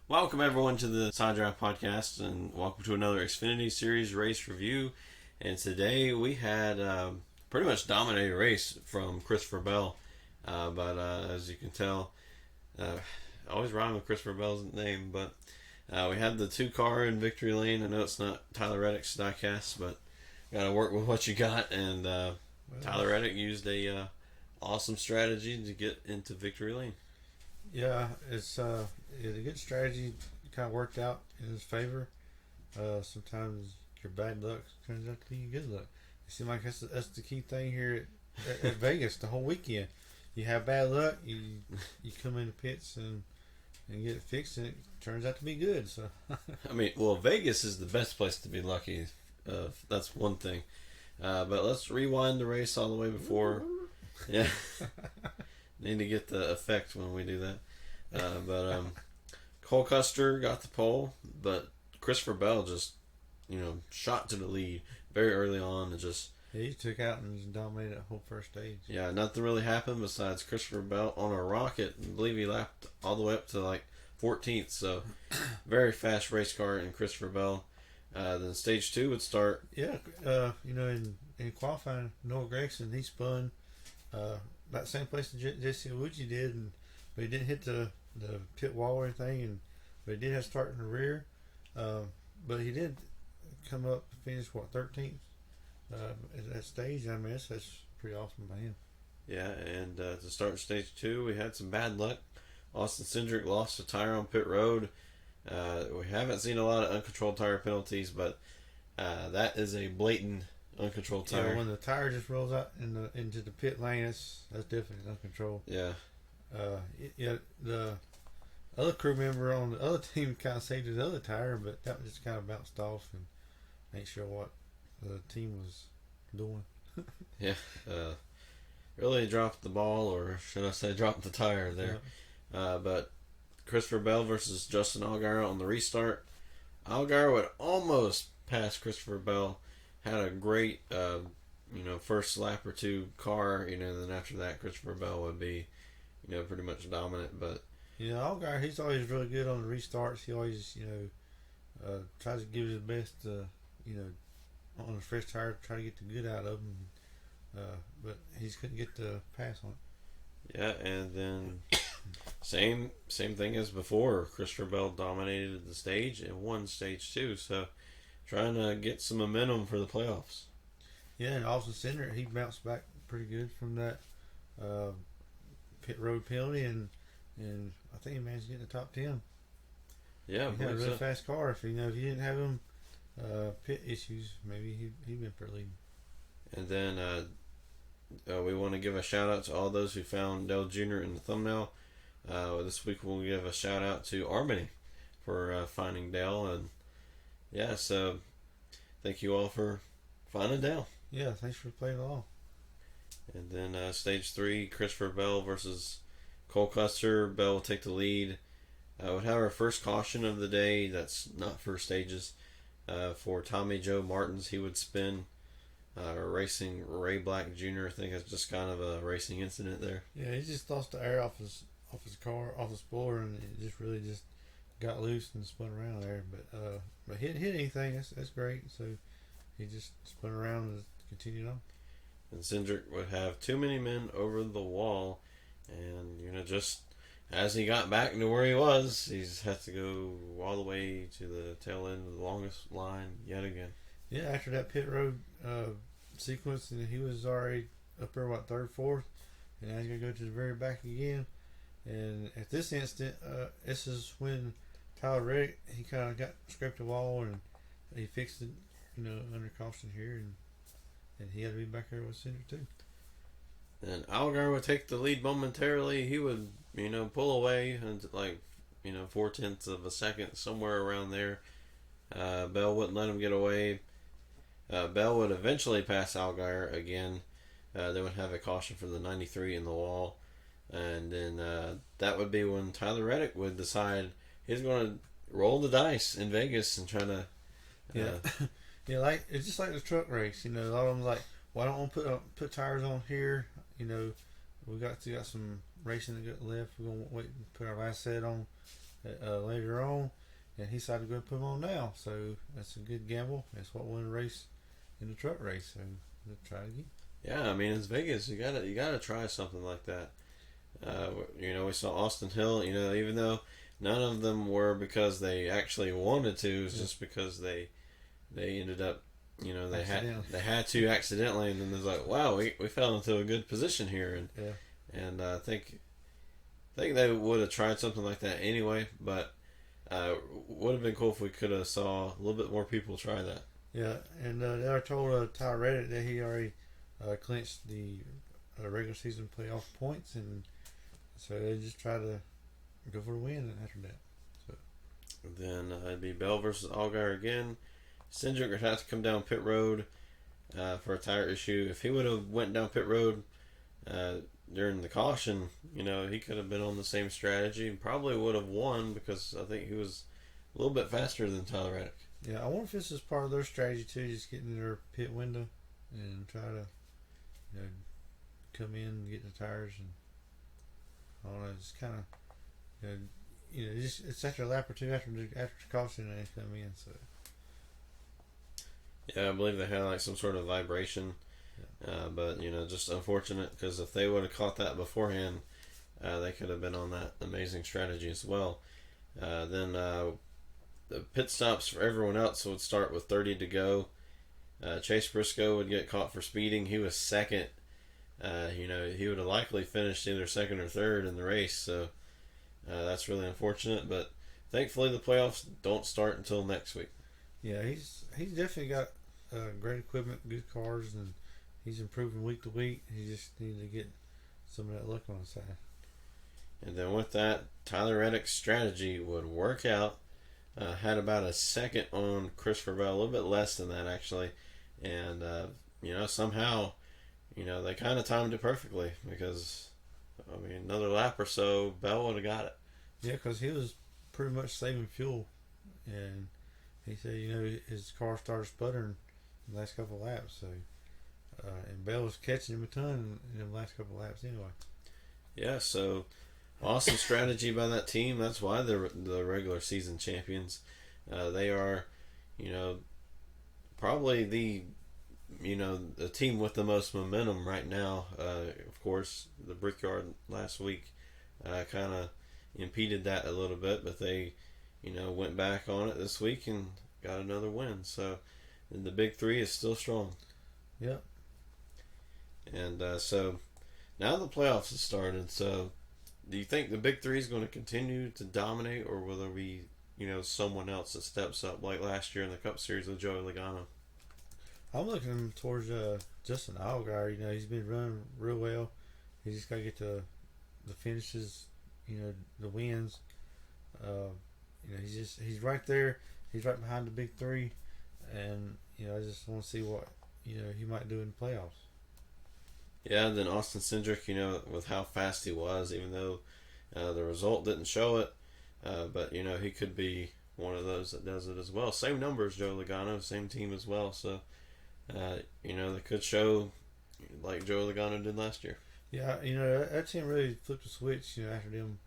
Welcome everyone to the Side Draft Podcast, and welcome to another Xfinity Series race review. And today we had pretty much dominated race from Christopher Bell, but as you can tell, I always rhyme with Christopher Bell's name. But we had the 2-car in victory lane. I know it's not Tyler Reddick's diecast, but got to work with what you got. And Tyler Reddick used a awesome strategy to get into victory lane. Yeah, it's a good strategy. Kind of worked out in his favor. Sometimes your bad luck turns out to be your good luck. It seems like that's the key thing here at Vegas the whole weekend. You have bad luck, you come into pits and get it fixed, and it turns out to be good. So, I mean, well, Vegas is the best place to be lucky. That's one thing. But let's rewind the race all the way before. Yeah. Need to get the effect when we do that. But Cole Custer got the pole, but Christopher Bell just, shot to the lead very early on and just... Yeah, he took out and just dominated that whole first stage. Yeah, nothing really happened besides Christopher Bell on a rocket. I believe he lapped all the way up to like 14th, so very fast race car in Christopher Bell. Then stage 2 would start. Yeah, in qualifying, Noah Gregson, he spun about the same place that Jesse Awuji did, but he didn't hit the pit wall or anything, but he did have to start in the rear. But he did come up and finish 13th at that stage. I mean, that's pretty awesome by him. Yeah, and to start stage 2, we had some bad luck. Austin Cindric lost a tire on pit road. We haven't seen a lot of uncontrolled tire penalties, but that is a blatant uncontrolled tire. Yeah, when the tire just rolls out into the pit lane, that's definitely uncontrolled. Yeah. The other crew member on the other team kind of saved his other tire, but that just kind of bounced off and ain't sure what the team was doing. Yeah. Really dropped the ball, or should I say dropped the tire there. Yeah. But Christopher Bell versus Justin Allgaier on the restart. Allgaier would almost pass Christopher Bell. Had a great, first lap or two car, then after that, Christopher Bell would be, pretty much dominant. But Allgaier, he's always really good on the restarts. He always, tries to give his best, on the fresh tire, try to get the good out of him. But he just couldn't get the pass on it. Yeah, and then same thing as before. Christopher Bell dominated the stage and won stage 2. So trying to get some momentum for the playoffs. Yeah, and Austin Cindric, he bounced back pretty good from that pit road penalty, and I think he managed to get in the top 10. Yeah, he had a really fast car. If you didn't have him pit issues, maybe he'd been pretty leading. And then we want to give a shout out to all those who found Dale Jr. in the thumbnail. This week we'll give a shout out to Arbany for finding Dale, and yeah, so thank you all for finding Dale. Yeah, thanks for playing along. And then stage 3, Christopher Bell versus Cole Custer. Bell will take the lead. We'll have our first caution of the day. That's not for stages. For Tommy Joe Martins, he would spin. Racing Ray Black Jr. I think it's just kind of a racing incident there. Yeah, he just lost the air off his car, off the spoiler, and it just really just got loose and spun around there. But hit anything, that's great. So he just spun around and continued on. And Cindric would have too many men over the wall, and just as he got back to where he was, he just had to go all the way to the tail end of the longest line yet again. Yeah, after that pit road sequence, and he was already up there, third, fourth, and now he's gonna go to the very back again. And at this instant, this is when Tyler Reddick, he kind of got scraped the wall, and he fixed it, under caution here, and he had to be back there with Cindric too. And Allgaier would take the lead momentarily. He would, pull away and 0.4 of a second, somewhere around there. Bell wouldn't let him get away. Bell would eventually pass Allgaier again. They would have a caution for the 93 in the wall. And then that would be when Tyler Reddick would decide he's going to roll the dice in Vegas and try to... Yeah, it's just like the truck race. A lot of them like, well, I don't want to put tires on here, we got some racing to get left. We're gonna wait and put our last set on later on, and he decided to go put them on now. So that's a good gamble. That's what won the race in the truck race. So we'll try again. Yeah, I mean it's Vegas. You gotta try something like that. We saw Austin Hill. Even though none of them were because they actually wanted to, it's just because they ended up. They had to accidentally, and then there's like, wow, we fell into a good position here, and I think they would have tried something like that anyway, but would have been cool if we could have saw a little bit more people try that. Yeah, and they already told Tyler Reddick that he already clinched the regular season playoff points, and so they just try to go for the win after that. So Then it'd be Bell versus Allgaier again. Cindric would have to come down pit road for a tire issue. If he would have went down pit road during the caution, he could have been on the same strategy and probably would have won because I think he was a little bit faster than Tyler Reddick. yeah, I wonder if this is part of their strategy too, just getting their pit window and try to come in and get the tires, and I don't know, it's kind of it's after a lap or two after the caution and they come in. So Yeah, I believe they had like some sort of vibration, but just unfortunate because if they would have caught that beforehand, they could have been on that amazing strategy as well. Then the pit stops for everyone else would start with 30 to go. Chase Briscoe would get caught for speeding. He was second. He would have likely finished either second or third in the race, so that's really unfortunate. But thankfully, the playoffs don't start until next week. yeah, he's definitely got great equipment, good cars, and he's improving week to week. He just needs to get some of that luck on his side. And then with that, Tyler Reddick's strategy would work out. Had about a second on Christopher Bell, a little bit less than that actually, and somehow, they kind of timed it perfectly because, another lap or so, Bell would have got it. Yeah, because he was pretty much saving fuel, and he said his car started sputtering in the last couple of laps. So, and Bell was catching him a ton in the last couple of laps anyway. Yeah, so awesome strategy by that team. That's why they're the regular season champions. They are, probably the team with the most momentum right now. Of course, the Brickyard last week kind of impeded that a little bit, but they, went back on it this week and got another win. So the big three is still strong. Yep. And so now the playoffs have started. So do you think the big three is going to continue to dominate, or will there be, someone else that steps up like last year in the Cup Series with Joey Logano? I'm looking towards Justin Allgaier. He's been running real well. He just got to get the finishes, the wins. He's right there. He's right behind the big three, and I just want to see what he might do in the playoffs. Yeah, and then Austin Cindric, with how fast he was, even though the result didn't show it, but he could be one of those that does it as well. Same numbers, Joe Logano, same team as well. So, they could show like Joe Logano did last year. Yeah, that team really flipped the switch. After them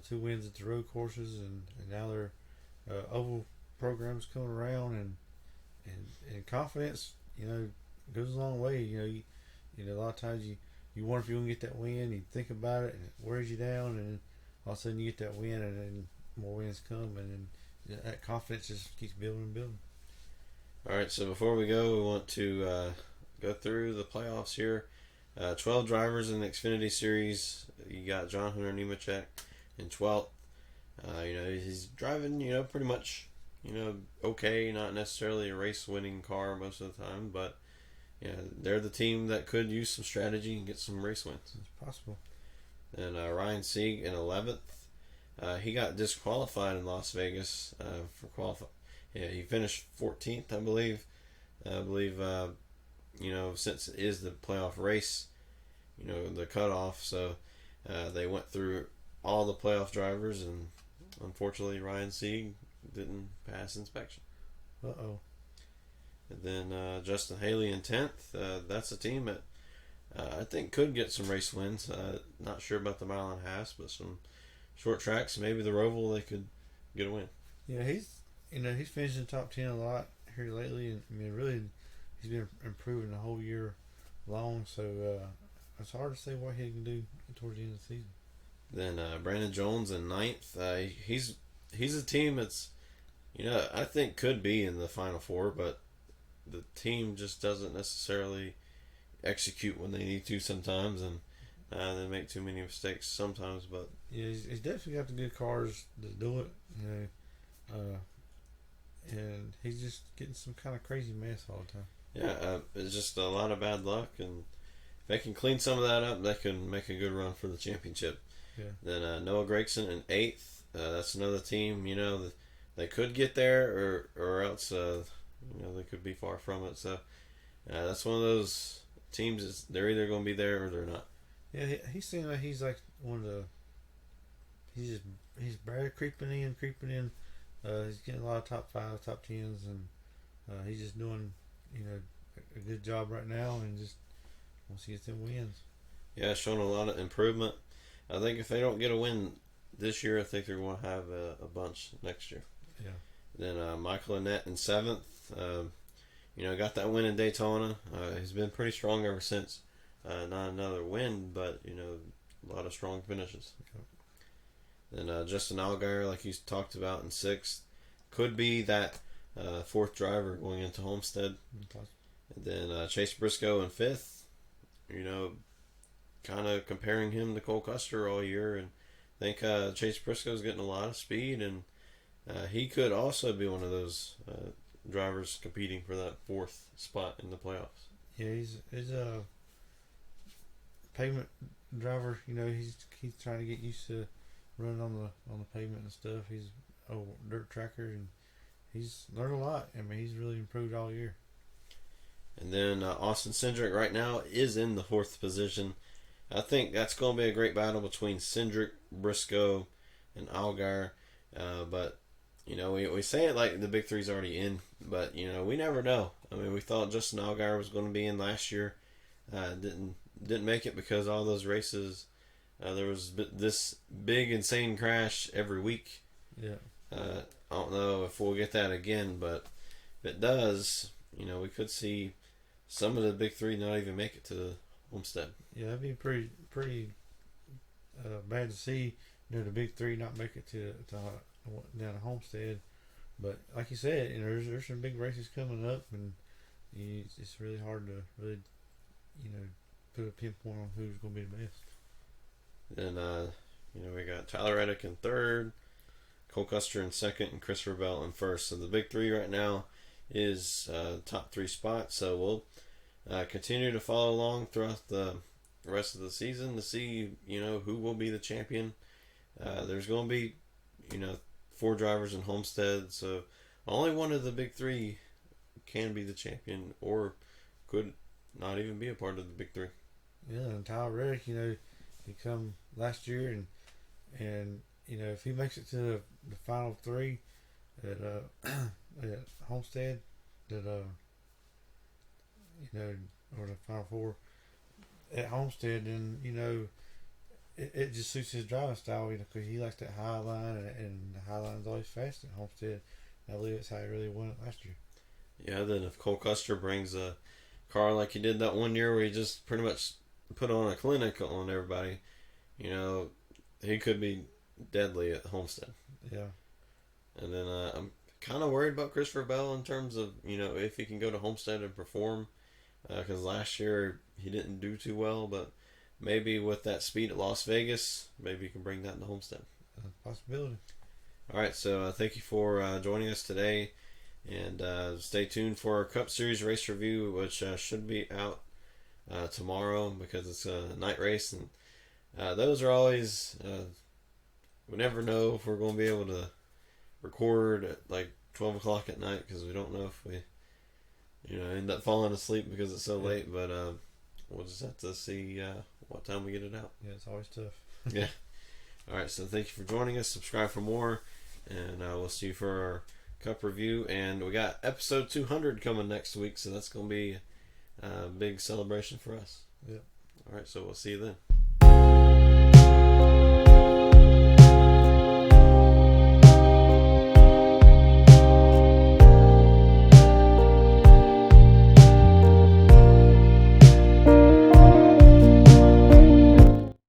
2 wins at the road courses, and now their oval programs coming around, and confidence, goes a long way. A lot of times you wonder if you're gonna get that win. You think about it, and it wears you down, and then all of a sudden you get that win, and then more wins come, and then that confidence just keeps building and building. All right, so before we go, we want to go through the playoffs here. 12 drivers in the Xfinity Series. You got John Hunter Nemechek in 12th. He's driving, pretty much, okay. Not necessarily a race-winning car most of the time, but they're the team that could use some strategy and get some race wins. It's possible. And Ryan Sieg in 11th. He got disqualified in Las Vegas for qualifying. Yeah, he finished 14th, I believe. Since it is the playoff race, the cutoff, so they went through all the playoff drivers, and unfortunately Ryan Sieg didn't pass inspection. Uh-oh. And then Justin Haley in 10th. That's a team that I think could get some race wins. Not sure about the mile and a half, but some short tracks, maybe the Roval, they could get a win. Yeah, he's finishing top 10 a lot here lately, and I mean really he's been improving the whole year long. So it's hard to say what he can do towards the end of the season. Then Brandon Jones in ninth. He's a team that's, I think could be in the Final Four, but the team just doesn't necessarily execute when they need to sometimes, and they make too many mistakes sometimes. But Yeah, he's definitely got the good cars to do it, and he's just getting some kind of crazy mess all the time. yeah, it's just a lot of bad luck, and if they can clean some of that up, they can make a good run for the championship. Yeah, Then Noah Gragson in eighth. That's another team. That they could get there, or else they could be far from it. So that's one of those teams. They're either going to be there or they're not. yeah, he seems like he's like one of the. He's barely creeping in. He's getting a lot of top 5, top 10s, and he's just doing a good job right now, and just once he gets them wins. Yeah, showing a lot of improvement. I think if they don't get a win this year, I think they're going to have a bunch next year. Yeah. Then Michael Annett in seventh. Got that win in Daytona. He's been pretty strong ever since. Not another win, but a lot of strong finishes. Okay. Then Justin Allgaier, like you talked about, in sixth, could be that fourth driver going into Homestead. Okay. And then Chase Briscoe in fifth. Kind of comparing him to Cole Custer all year, and I think Chase Briscoe's getting a lot of speed, and he could also be one of those drivers competing for that fourth spot in the playoffs. Yeah, he's a pavement driver. He's trying to get used to running on the pavement and stuff. He's a dirt tracker, and he's learned a lot. I mean, he's really improved all year. And then Austin Cindric right now is in the fourth position. I think that's going to be a great battle between Cindric, Briscoe, and Allgaier. But we say it like the big three's already in, but we never know. I mean, we thought Justin Allgaier was going to be in last year. Didn't make it because all those races, there was this big insane crash every week. Yeah. I don't know if we'll get that again, but if it does, we could see some of the big three not even make it to the Homestead. Yeah, that'd be pretty bad to see. The big three not make it to down to Homestead. But like you said, there's some big races coming up, and it's really hard to really put a pinpoint on who's going to be the best. Then we got Tyler Reddick in third, Cole Custer in second, and Christopher Bell in first. So the big three right now is top 3 spots. So we'll continue to follow along throughout the rest of the season to see who will be the champion. There's going to be 4 drivers in Homestead, so only one of the big 3 can be the champion, or could not even be a part of the big 3. Yeah, and Tyler Reddick, he come last year, and if he makes it to the final 3 at at Homestead, that or the final 4 at Homestead, then it just suits his driving style, because he likes that high line, and the high line's always fast at Homestead. I believe that's how he really won it last year. Yeah, then if Cole Custer brings a car like he did that one year where he just pretty much put on a clinic on everybody, he could be deadly at Homestead. Yeah. And then I'm kind of worried about Christopher Bell in terms of, if he can go to Homestead and perform, because last year he didn't do too well, but maybe with that speed at Las Vegas, maybe you can bring that to Homestead. Possibility. All right, so thank you for joining us today, and stay tuned for our Cup Series race review, which should be out tomorrow because it's a night race, and those are always, we never know if we're going to be able to record at like 12 o'clock at night, because we don't know if we end up falling asleep because it's so late, but we'll just have to see what time we get it out. Yeah, it's always tough. Yeah. All right, so thank you for joining us. Subscribe for more, and we'll see you for our Cup review. And we got episode 200 coming next week, so that's going to be a big celebration for us. Yep. All right, so we'll see you then.